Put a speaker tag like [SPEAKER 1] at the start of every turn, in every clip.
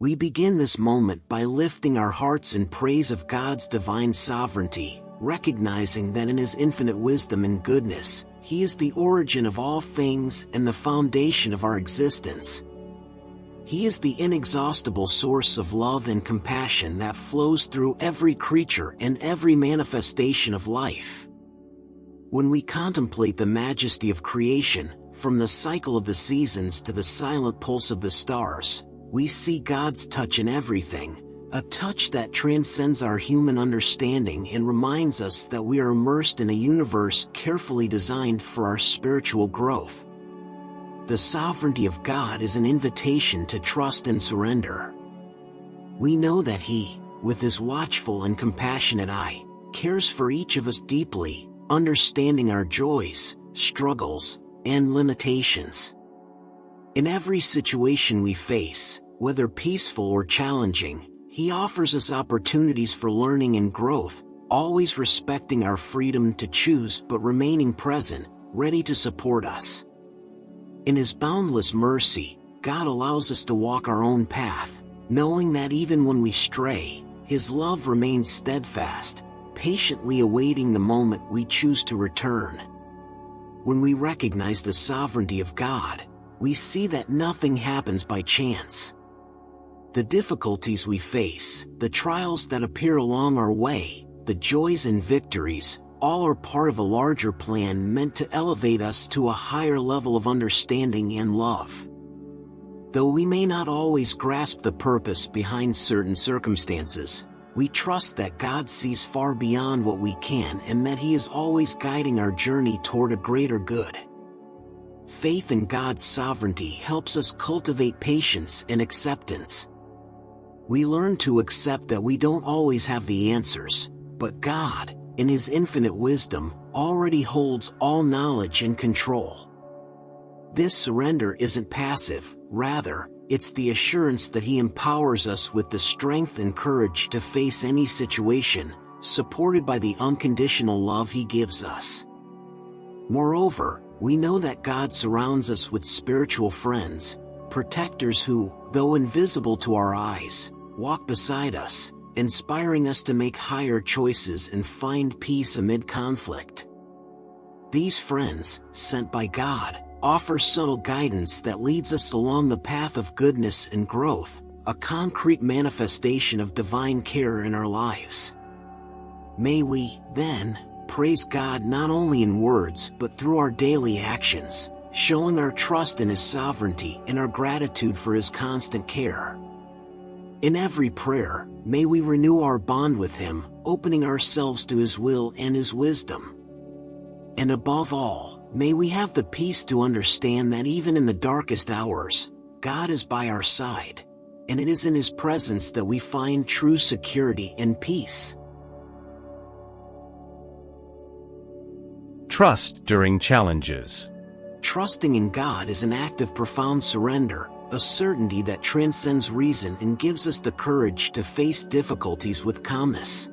[SPEAKER 1] We begin this moment by lifting our hearts in praise of God's divine sovereignty, recognizing that in His infinite wisdom and goodness, He is the origin of all things and the foundation of our existence. He is the inexhaustible source of love and compassion that flows through every creature and every manifestation of life. When we contemplate the majesty of creation, from the cycle of the seasons to the silent pulse of the stars, we see God's touch in everything, a touch that transcends our human understanding and reminds us that we are immersed in a universe carefully designed for our spiritual growth. The sovereignty of God is an invitation to trust and surrender. We know that He, with His watchful and compassionate eye, cares for each of us deeply, understanding our joys, struggles, and limitations. In every situation we face, whether peaceful or challenging, He offers us opportunities for learning and growth, always respecting our freedom to choose but remaining present, ready to support us. In His boundless mercy, God allows us to walk our own path, knowing that even when we stray, His love remains steadfast, patiently awaiting the moment we choose to return. When we recognize the sovereignty of God, we see that nothing happens by chance. The difficulties we face, the trials that appear along our way, the joys and victories, all are part of a larger plan meant to elevate us to a higher level of understanding and love. Though we may not always grasp the purpose behind certain circumstances, we trust that God sees far beyond what we can and that He is always guiding our journey toward a greater good. Faith in God's sovereignty helps us cultivate patience and acceptance. We learn to accept that we don't always have the answers, but God, in His infinite wisdom, already holds all knowledge and control. This surrender isn't passive, rather, it's the assurance that He empowers us with the strength and courage to face any situation, supported by the unconditional love He gives us. Moreover, we know that God surrounds us with spiritual friends, protectors who, though invisible to our eyes, walk beside us, inspiring us to make higher choices and find peace amid conflict. These friends, sent by God, offer subtle guidance that leads us along the path of goodness and growth, a concrete manifestation of divine care in our lives. May we, then, praise God not only in words but through our daily actions, showing our trust in His sovereignty and our gratitude for His constant care. In every prayer, may we renew our bond with Him, opening ourselves to His will and His wisdom. And above all, may we have the peace to understand that even in the darkest hours, God is by our side, and it is in His presence that we find true security and peace.
[SPEAKER 2] Trust during challenges.
[SPEAKER 1] Trusting in God is an act of profound surrender, a certainty that transcends reason and gives us the courage to face difficulties with calmness.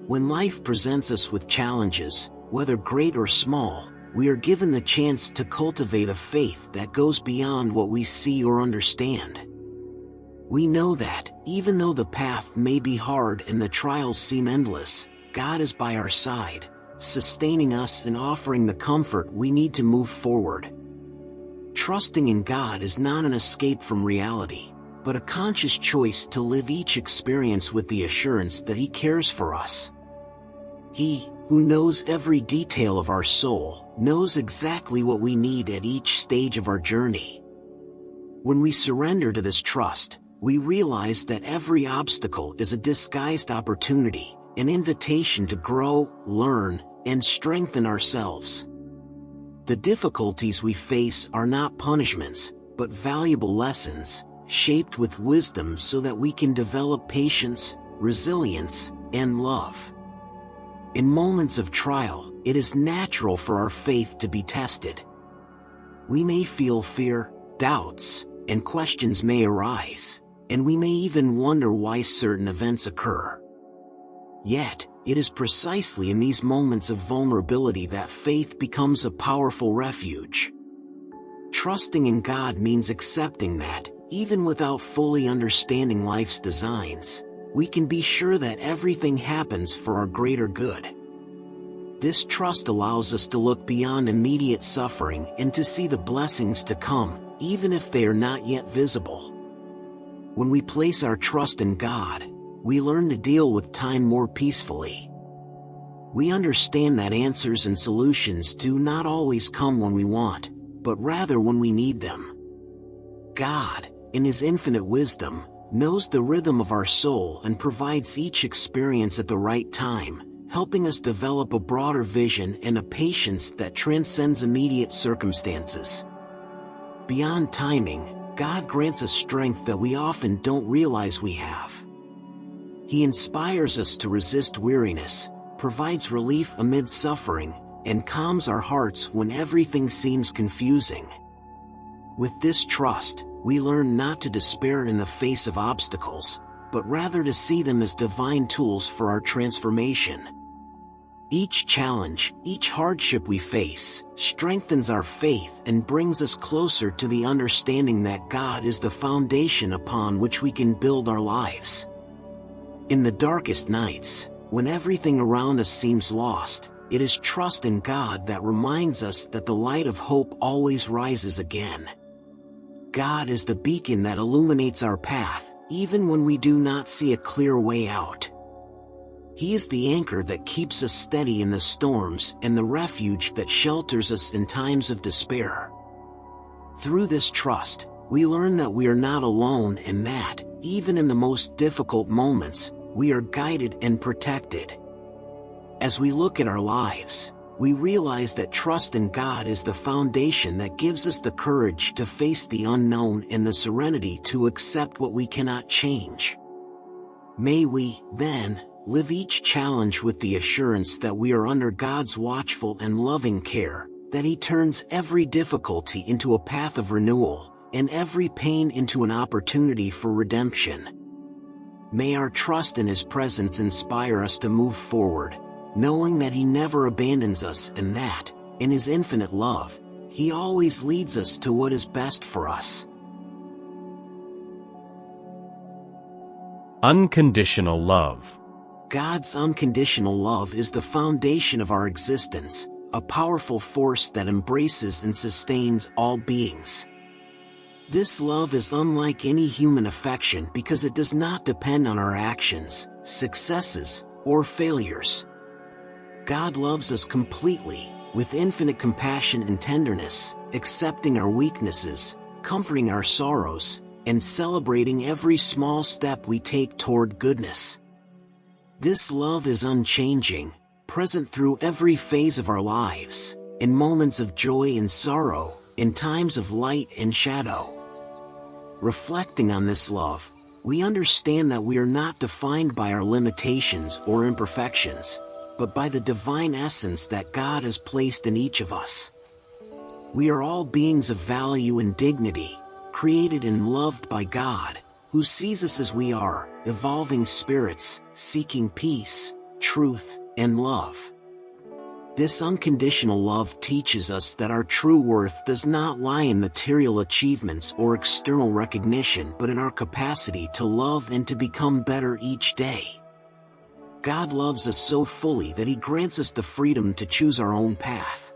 [SPEAKER 1] When life presents us with challenges, whether great or small, we are given the chance to cultivate a faith that goes beyond what we see or understand. We know that, even though the path may be hard and the trials seem endless, God is by our side, sustaining us and offering the comfort we need to move forward. Trusting in God is not an escape from reality, but a conscious choice to live each experience with the assurance that He cares for us. He, who knows every detail of our soul, knows exactly what we need at each stage of our journey. When we surrender to this trust, we realize that every obstacle is a disguised opportunity, an invitation to grow, learn, and strengthen ourselves. The difficulties we face are not punishments, but valuable lessons, shaped with wisdom so that we can develop patience, resilience, and love. In moments of trial, it is natural for our faith to be tested. We may feel fear, doubts, and questions may arise, and we may even wonder why certain events occur. Yet, it is precisely in these moments of vulnerability that faith becomes a powerful refuge. Trusting in God means accepting that, Even without fully understanding life's designs, we can be sure that everything happens for our greater good. This trust allows us to look beyond immediate suffering and to see the blessings to come, even if they are not yet visible. When we place our trust in God, we learn to deal with time more peacefully. We understand that answers and solutions do not always come when we want, but rather when we need them. God, in His infinite wisdom, knows the rhythm of our soul and provides each experience at the right time, helping us develop a broader vision and a patience that transcends immediate circumstances. Beyond timing, God grants us strength that we often don't realize we have. He inspires us to resist weariness, provides relief amid suffering, and calms our hearts when everything seems confusing. With this trust, we learn not to despair in the face of obstacles, but rather to see them as divine tools for our transformation. Each challenge, each hardship we face, strengthens our faith and brings us closer to the understanding that God is the foundation upon which we can build our lives. In the darkest nights, when everything around us seems lost, it is trust in God that reminds us that the light of hope always rises again. God is the beacon that illuminates our path, even when we do not see a clear way out. He is the anchor that keeps us steady in the storms and the refuge that shelters us in times of despair. Through this trust, we learn that we are not alone and that, even in the most difficult moments, we are guided and protected. As we look at our lives, we realize that trust in God is the foundation that gives us the courage to face the unknown and the serenity to accept what we cannot change. May we, then, live each challenge with the assurance that we are under God's watchful and loving care, that He turns every difficulty into a path of renewal, and every pain into an opportunity for redemption. May our trust in His presence inspire us to move forward, knowing that He never abandons us and that, in His infinite love, He always leads us to what is best for us.
[SPEAKER 2] Unconditional love.
[SPEAKER 1] God's unconditional love is the foundation of our existence, a powerful force that embraces and sustains all beings. This love is unlike any human affection because it does not depend on our actions, successes, or failures. God loves us completely, with infinite compassion and tenderness, accepting our weaknesses, comforting our sorrows, and celebrating every small step we take toward goodness. This love is unchanging, present through every phase of our lives, in moments of joy and sorrow, in times of light and shadow. Reflecting on this love, we understand that we are not defined by our limitations or imperfections, but by the divine essence that God has placed in each of us. We are all beings of value and dignity, created and loved by God, who sees us as we are, evolving spirits, seeking peace, truth, and love. This unconditional love teaches us that our true worth does not lie in material achievements or external recognition but in our capacity to love and to become better each day. God loves us so fully that He grants us the freedom to choose our own path.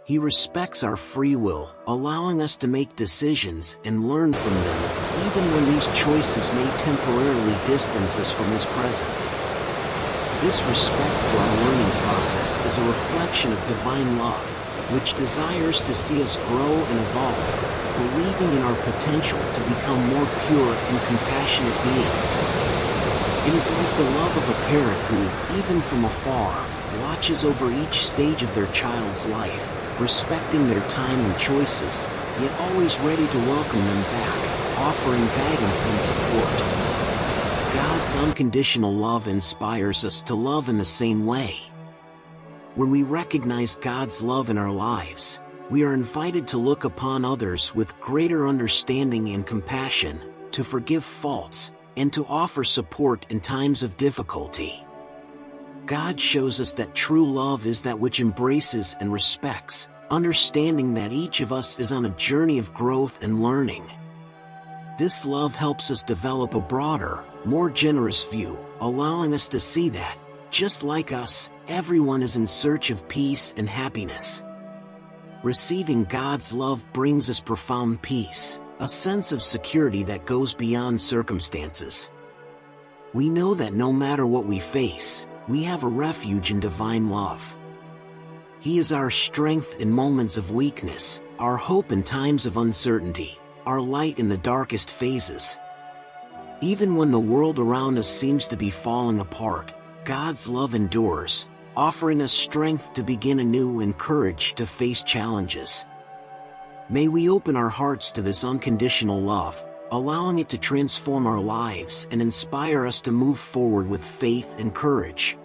[SPEAKER 1] He respects our free will, allowing us to make decisions and learn from them, even when these choices may temporarily distance us from His presence. This respect for our learning process is a reflection of divine love, which desires to see us grow and evolve, believing in our potential to become more pure and compassionate beings. It is like the love of a parent who, even from afar, watches over each stage of their child's life, respecting their time and choices, yet always ready to welcome them back, offering guidance and support. God's unconditional love inspires us to love in the same way. When we recognize God's love in our lives, we are invited to look upon others with greater understanding and compassion, to forgive faults, and to offer support in times of difficulty. God shows us that true love is that which embraces and respects, understanding that each of us is on a journey of growth and learning. This love helps us develop a broader, more generous view, allowing us to see that, just like us, everyone is in search of peace and happiness. Receiving God's love brings us profound peace, a sense of security that goes beyond circumstances. We know that no matter what we face, we have a refuge in divine love. He is our strength in moments of weakness, our hope in times of uncertainty, our light in the darkest phases. Even when the world around us seems to be falling apart, God's love endures, offering us strength to begin anew and courage to face challenges. May we open our hearts to this unconditional love, allowing it to transform our lives and inspire us to move forward with faith and courage.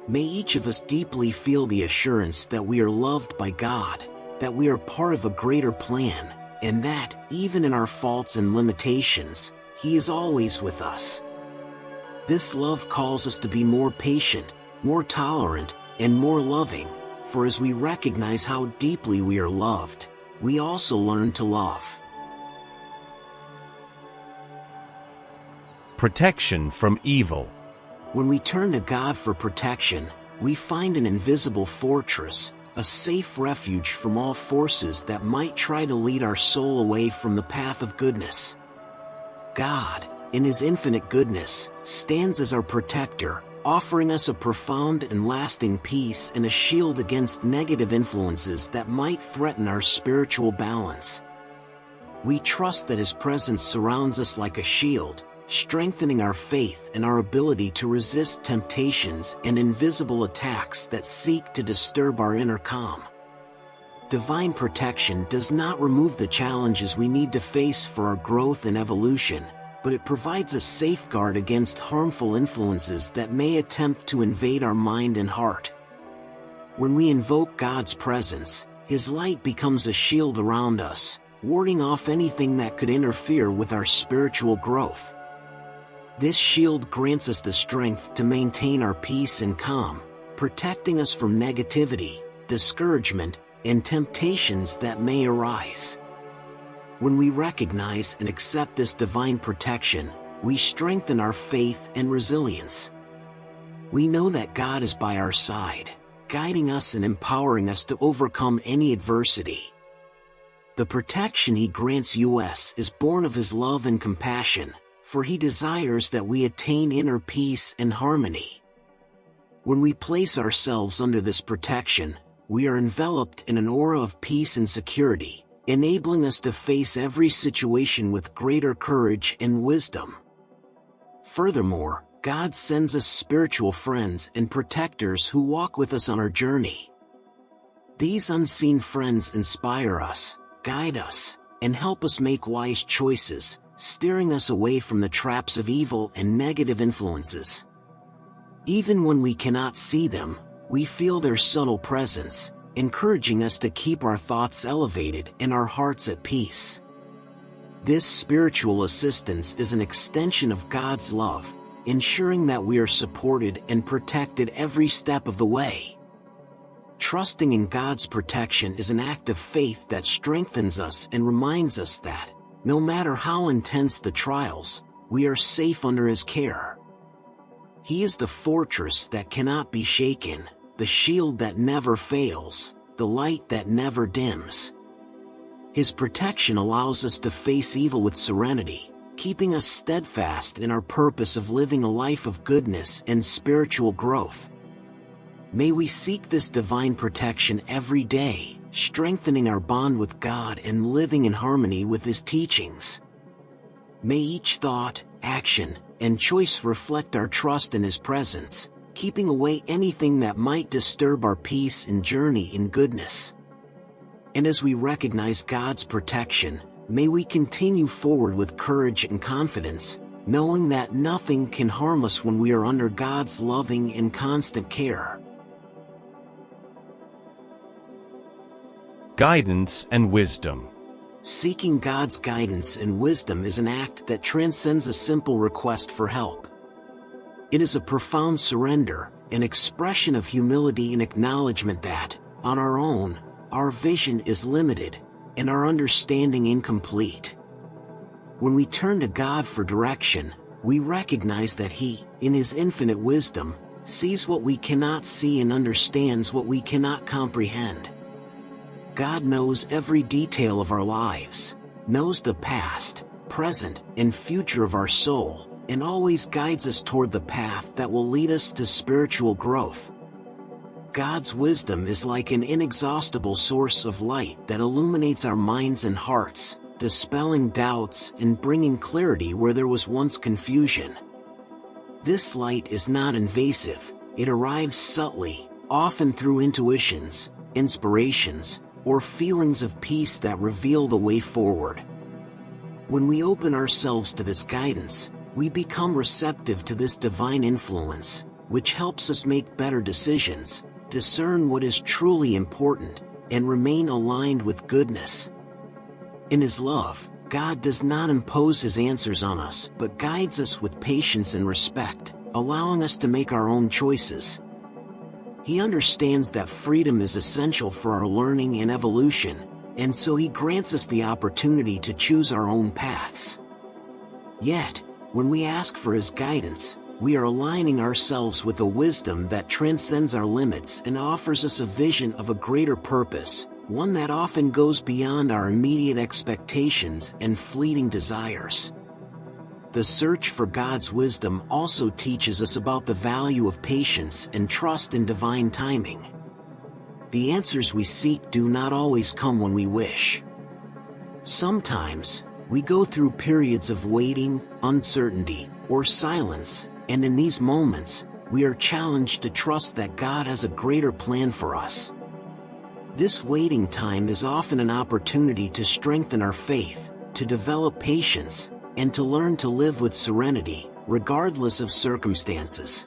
[SPEAKER 1] May each of us deeply feel the assurance that we are loved by God, that we are part of a greater plan, and that, even in our faults and limitations, He is always with us. This love calls us to be more patient, more tolerant, and more loving, for as we recognize how deeply we are loved, we also learn to love.
[SPEAKER 2] Protection from evil.
[SPEAKER 1] When we turn to God for protection, we find an invisible fortress, a safe refuge from all forces that might try to lead our soul away from the path of goodness. God, in His infinite goodness, stands as our protector, offering us a profound and lasting peace and a shield against negative influences that might threaten our spiritual balance. We trust that His presence surrounds us like a shield, strengthening our faith and our ability to resist temptations and invisible attacks that seek to disturb our inner calm. Divine protection does not remove the challenges we need to face for our growth and evolution, but it provides a safeguard against harmful influences that may attempt to invade our mind and heart. When we invoke God's presence, His light becomes a shield around us, warding off anything that could interfere with our spiritual growth. This shield grants us the strength to maintain our peace and calm, protecting us from negativity, discouragement, and temptations that may arise. When we recognize and accept this divine protection, we strengthen our faith and resilience. We know that God is by our side, guiding us and empowering us to overcome any adversity. The protection He grants us is born of His love and compassion, for He desires that we attain inner peace and harmony. When we place ourselves under this protection, we are enveloped in an aura of peace and security, enabling us to face every situation with greater courage and wisdom. Furthermore, God sends us spiritual friends and protectors who walk with us on our journey. These unseen friends inspire us, guide us, and help us make wise choices, steering us away from the traps of evil and negative influences. Even when we cannot see them, we feel their subtle presence, encouraging us to keep our thoughts elevated and our hearts at peace. This spiritual assistance is an extension of God's love, ensuring that we are supported and protected every step of the way. Trusting in God's protection is an act of faith that strengthens us and reminds us that, no matter how intense the trials, we are safe under His care. He is the fortress that cannot be shaken, the shield that never fails, the light that never dims. His protection allows us to face evil with serenity, keeping us steadfast in our purpose of living a life of goodness and spiritual growth. May we seek this divine protection every day, strengthening our bond with God and living in harmony with His teachings. May each thought, action, and choice reflect our trust in His presence, keeping away anything that might disturb our peace and journey in goodness. And as we recognize God's protection, may we continue forward with courage and confidence, knowing that nothing can harm us when we are under God's loving and constant care.
[SPEAKER 2] Guidance and wisdom.
[SPEAKER 1] Seeking God's guidance and wisdom is an act that transcends a simple request for help. It is a profound surrender, an expression of humility and acknowledgement that, on our own, our vision is limited, and our understanding incomplete. When we turn to God for direction, we recognize that He, in His infinite wisdom, sees what we cannot see and understands what we cannot comprehend. God knows every detail of our lives, knows the past, present, and future of our soul, and always guides us toward the path that will lead us to spiritual growth. God's wisdom is like an inexhaustible source of light that illuminates our minds and hearts, dispelling doubts and bringing clarity where there was once confusion. This light is not invasive, it arrives subtly, often through intuitions, inspirations, or feelings of peace that reveal the way forward. When we open ourselves to this guidance, we become receptive to this divine influence, which helps us make better decisions, discern what is truly important, and remain aligned with goodness. In His love, God does not impose His answers on us but guides us with patience and respect, allowing us to make our own choices. He understands that freedom is essential for our learning and evolution, and so He grants us the opportunity to choose our own paths. Yet, when we ask for His guidance, we are aligning ourselves with a wisdom that transcends our limits and offers us a vision of a greater purpose, one that often goes beyond our immediate expectations and fleeting desires. The search for God's wisdom also teaches us about the value of patience and trust in divine timing. The answers we seek do not always come when we wish. Sometimes, we go through periods of waiting, uncertainty, or silence, and in these moments, we are challenged to trust that God has a greater plan for us. This waiting time is often an opportunity to strengthen our faith, to develop patience, and to learn to live with serenity, regardless of circumstances.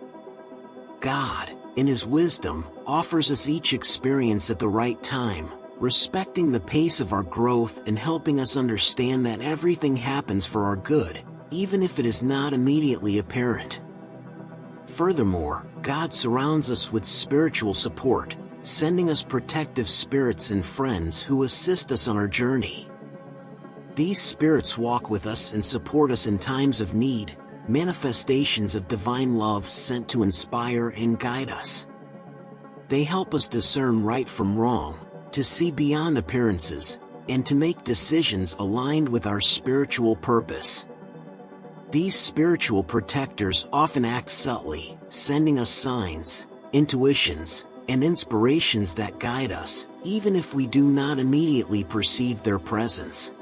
[SPEAKER 1] God, in His wisdom, offers us each experience at the right time, respecting the pace of our growth and helping us understand that everything happens for our good, even if it is not immediately apparent. Furthermore, God surrounds us with spiritual support, sending us protective spirits and friends who assist us on our journey. These spirits walk with us and support us in times of need, manifestations of divine love sent to inspire and guide us. They help us discern right from wrong, to see beyond appearances, and to make decisions aligned with our spiritual purpose. These spiritual protectors often act subtly, sending us signs, intuitions, and inspirations that guide us, even if we do not immediately perceive their presence.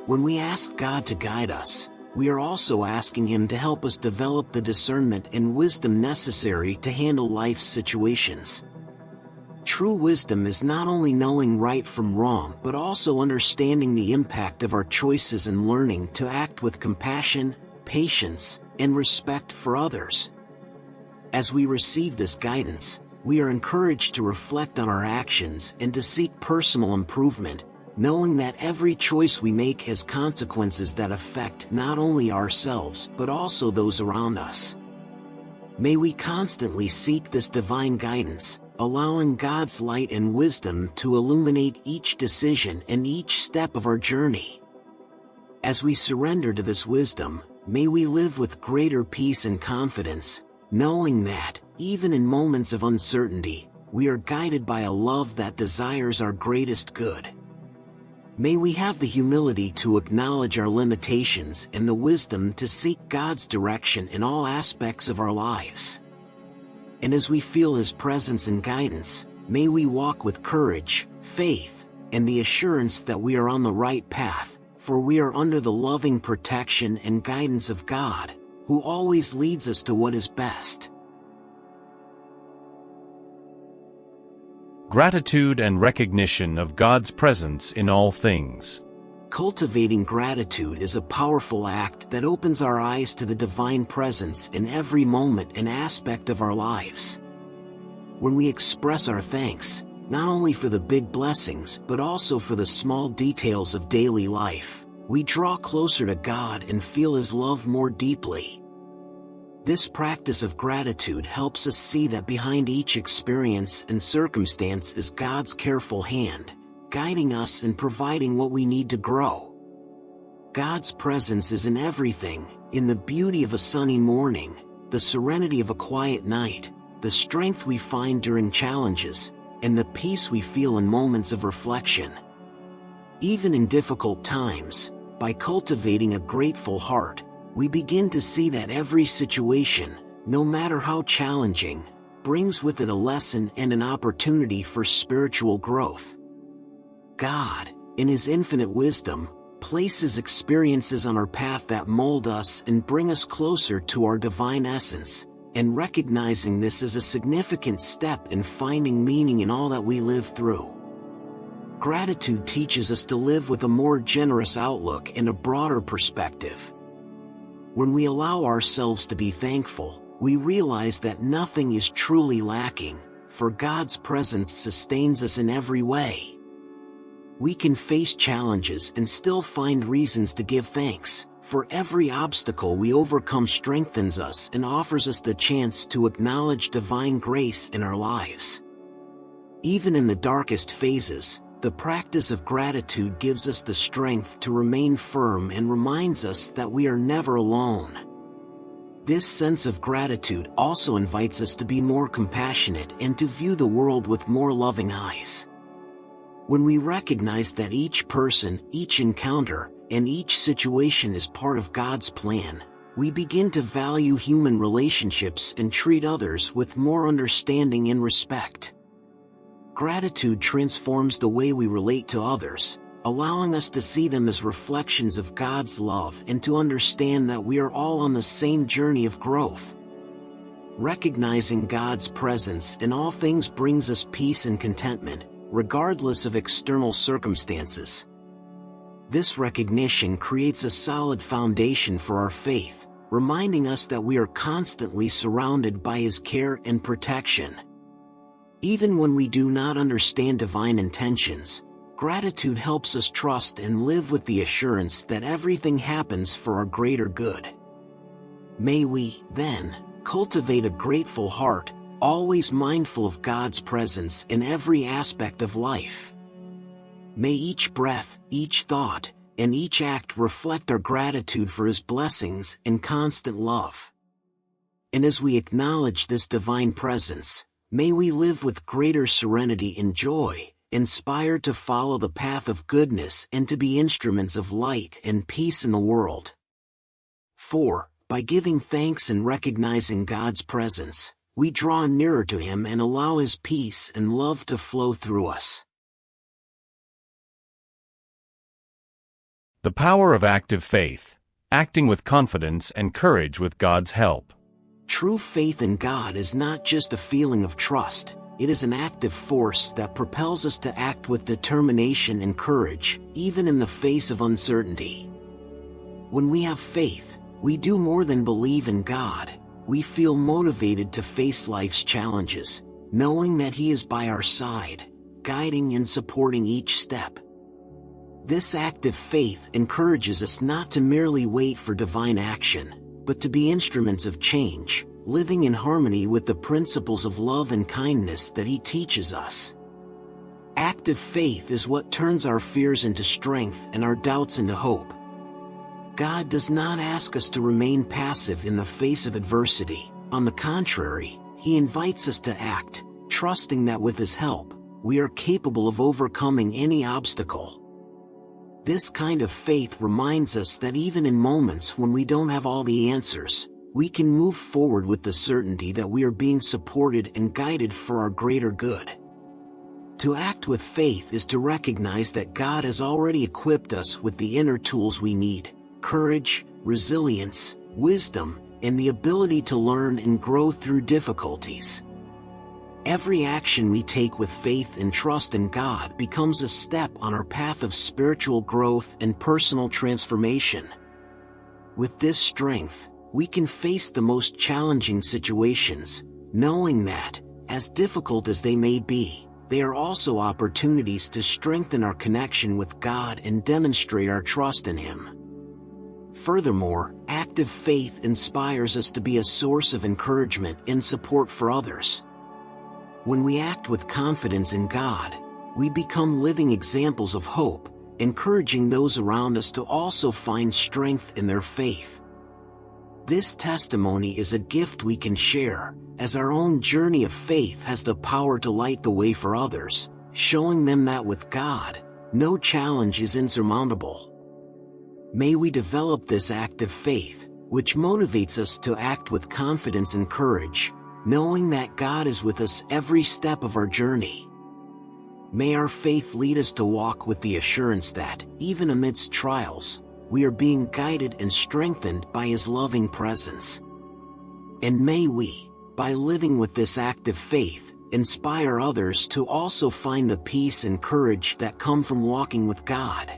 [SPEAKER 1] When we ask God to guide us, we are also asking Him to help us develop the discernment and wisdom necessary to handle life's situations. True wisdom is not only knowing right from wrong but also understanding the impact of our choices and learning to act with compassion, patience, and respect for others. As we receive this guidance, we are encouraged to reflect on our actions and to seek personal improvement, knowing that every choice we make has consequences that affect not only ourselves but also those around us. May we constantly seek this divine guidance, allowing God's light and wisdom to illuminate each decision and each step of our journey. As we surrender to this wisdom, may we live with greater peace and confidence, knowing that, even in moments of uncertainty, we are guided by a love that desires our greatest good. May we have the humility to acknowledge our limitations and the wisdom to seek God's direction in all aspects of our lives. And as we feel His presence and guidance, may we walk with courage, faith, and the assurance that we are on the right path, for we are under the loving protection and guidance of God, who always leads us to what is best.
[SPEAKER 2] Gratitude and recognition of God's presence in all things.
[SPEAKER 1] Cultivating gratitude is a powerful act that opens our eyes to the divine presence in every moment and aspect of our lives. When we express our thanks, not only for the big blessings but also for the small details of daily life, we draw closer to God and feel His love more deeply. This practice of gratitude helps us see that behind each experience and circumstance is God's careful hand, guiding us and providing what we need to grow. God's presence is in everything, in the beauty of a sunny morning, the serenity of a quiet night, the strength we find during challenges, and the peace we feel in moments of reflection. Even in difficult times, by cultivating a grateful heart, we begin to see that every situation, no matter how challenging, brings with it a lesson and an opportunity for spiritual growth. God, in His infinite wisdom, places experiences on our path that mold us and bring us closer to our divine essence, and recognizing this is a significant step in finding meaning in all that we live through. Gratitude teaches us to live with a more generous outlook and a broader perspective. When we allow ourselves to be thankful, we realize that nothing is truly lacking, for God's presence sustains us in every way. We can face challenges and still find reasons to give thanks, for every obstacle we overcome strengthens us and offers us the chance to acknowledge divine grace in our lives. Even in the darkest phases, the practice of gratitude gives us the strength to remain firm and reminds us that we are never alone. This sense of gratitude also invites us to be more compassionate and to view the world with more loving eyes. When we recognize that each person, each encounter, and each situation is part of God's plan, we begin to value human relationships and treat others with more understanding and respect. Gratitude transforms the way we relate to others, allowing us to see them as reflections of God's love and to understand that we are all on the same journey of growth. Recognizing God's presence in all things brings us peace and contentment, regardless of external circumstances. This recognition creates a solid foundation for our faith, reminding us that we are constantly surrounded by His care and protection. Even when we do not understand divine intentions, gratitude helps us trust and live with the assurance that everything happens for our greater good. May we, then, cultivate a grateful heart, always mindful of God's presence in every aspect of life. May each breath, each thought, and each act reflect our gratitude for His blessings and constant love. And as we acknowledge this divine presence, may we live with greater serenity and joy, inspired to follow the path of goodness and to be instruments of light and peace in the world. 4. By giving thanks and recognizing God's presence, we draw nearer to Him and allow His peace and love to flow through us.
[SPEAKER 2] The power of active faith, acting with confidence and courage with God's help.
[SPEAKER 1] True faith in God is not just a feeling of trust, it is an active force that propels us to act with determination and courage, even in the face of uncertainty. When we have faith, we do more than believe in God. We feel motivated to face life's challenges, knowing that He is by our side, guiding and supporting each step. This active faith encourages us not to merely wait for divine action, but to be instruments of change, living in harmony with the principles of love and kindness that He teaches us. Active faith is what turns our fears into strength and our doubts into hope. God does not ask us to remain passive in the face of adversity. On the contrary, He invites us to act, trusting that with His help, we are capable of overcoming any obstacle. This kind of faith reminds us that even in moments when we don't have all the answers, we can move forward with the certainty that we are being supported and guided for our greater good. To act with faith is to recognize that God has already equipped us with the inner tools we need: courage, resilience, wisdom, and the ability to learn and grow through difficulties. Every action we take with faith and trust in God becomes a step on our path of spiritual growth and personal transformation. With this strength, we can face the most challenging situations, knowing that, as difficult as they may be, they are also opportunities to strengthen our connection with God and demonstrate our trust in Him. Furthermore, active faith inspires us to be a source of encouragement and support for others. When we act with confidence in God, we become living examples of hope, encouraging those around us to also find strength in their faith. This testimony is a gift we can share, as our own journey of faith has the power to light the way for others, showing them that with God, no challenge is insurmountable. May we develop this active faith, which motivates us to act with confidence and courage, knowing that God is with us every step of our journey. May our faith lead us to walk with the assurance that, even amidst trials, we are being guided and strengthened by His loving presence. And may we, by living with this active faith, inspire others to also find the peace and courage that come from walking with God.